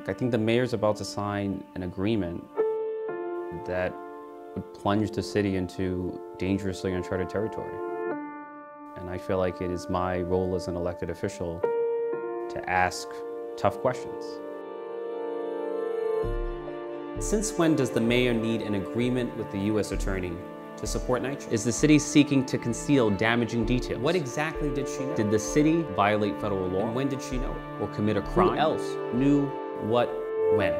I think the mayor's about to sign an agreement that would plunge the city into dangerously uncharted territory. And I feel like it is my role as an elected official to ask tough questions. Since when does the mayor need an agreement with the U.S. attorney to support NYC? Is the city seeking to conceal damaging details? What exactly did she know? Did the city violate federal law? And when did she know it? Or commit a crime? Who else knew what, when?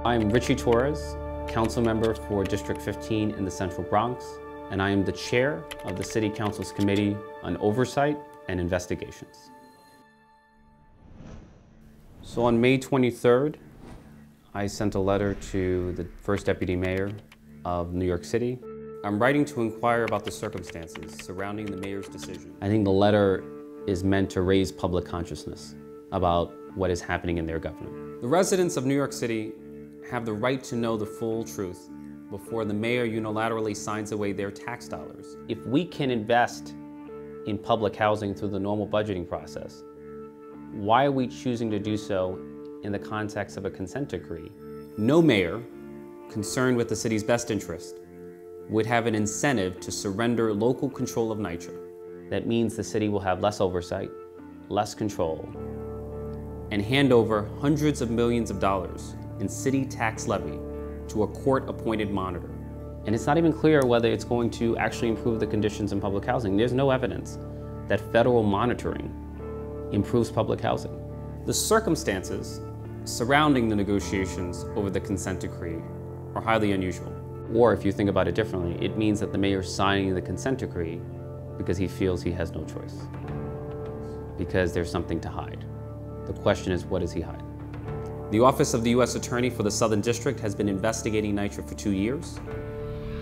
I'm Ritchie Torres, council member for District 15 in the Central Bronx, and I am the chair of the City Council's Committee on Oversight and Investigations. So on May 23rd, I sent a letter to the first deputy mayor of New York City. I'm writing to inquire about the circumstances surrounding the mayor's decision. I think the letter is meant to raise public consciousness about what is happening in their government. The residents of New York City have the right to know the full truth before the mayor unilaterally signs away their tax dollars. If we can invest in public housing through the normal budgeting process, why are we choosing to do so in the context of a consent decree? No mayor concerned with the city's best interest would have an incentive to surrender local control of NYC. That means the city will have less oversight, less control, and hand over hundreds of millions of dollars in city tax levy to a court-appointed monitor. And it's not even clear whether it's going to actually improve the conditions in public housing. There's no evidence that federal monitoring improves public housing. The circumstances surrounding the negotiations over the consent decree are highly unusual. Or if you think about it differently, it means that the mayor's signing the consent decree because he feels he has no choice, because there's something to hide. The question is, what does he hide? The Office of the U.S. Attorney for the Southern District has been investigating NYCHA for 2 years.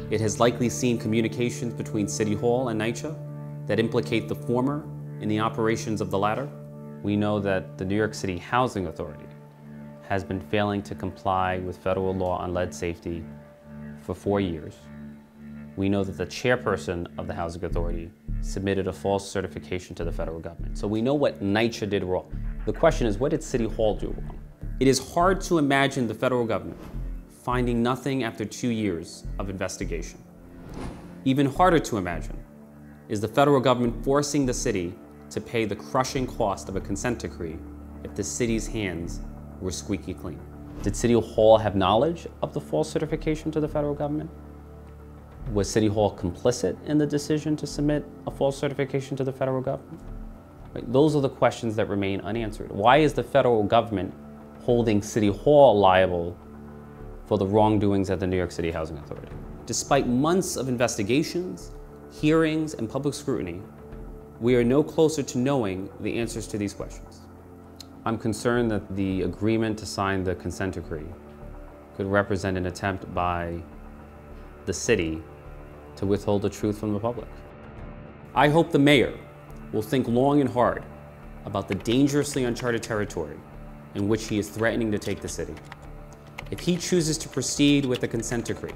It has likely seen communications between City Hall and NYCHA that implicate the former in the operations of the latter. We know that the New York City Housing Authority has been failing to comply with federal law on lead safety for 4 years. We know that the chairperson of the Housing Authority submitted a false certification to the federal government. So we know what NYCHA did wrong. The question is, what did City Hall do wrong? It is hard to imagine the federal government finding nothing after 2 years of investigation. Even harder to imagine is the federal government forcing the city to pay the crushing cost of a consent decree if the city's hands were squeaky clean. Did City Hall have knowledge of the false certification to the federal government? Was City Hall complicit in the decision to submit a false certification to the federal government? Right? Those are the questions that remain unanswered. Why is the federal government holding City Hall liable for the wrongdoings at the New York City Housing Authority? Despite months of investigations, hearings, and public scrutiny, we are no closer to knowing the answers to these questions. I'm concerned that the agreement to sign the consent decree could represent an attempt by the city to withhold the truth from the public. I hope the mayor will think long and hard about the dangerously uncharted territory in which he is threatening to take the city. If he chooses to proceed with the consent decree,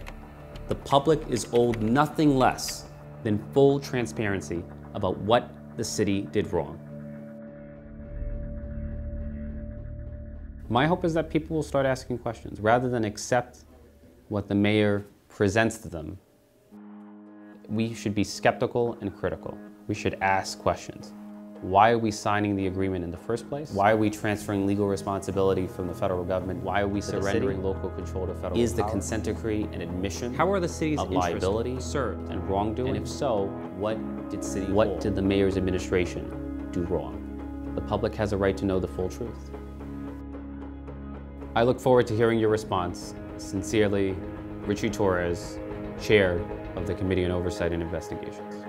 the public is owed nothing less than full transparency about what the city did wrong. My hope is that people will start asking questions rather than accept what the mayor presents to them. We should be skeptical and critical. We should ask questions. Why are we signing the agreement in the first place? Why are we transferring legal responsibility from the federal government? Why are we surrendering local control to federal power? Is the consent decree an admission How are the city's of liability served and wrongdoing? And if so, what did the mayor's administration do wrong? The public has a right to know the full truth. I look forward to hearing your response. Sincerely, Ritchie Torres, Chair of the Committee on Oversight and Investigations.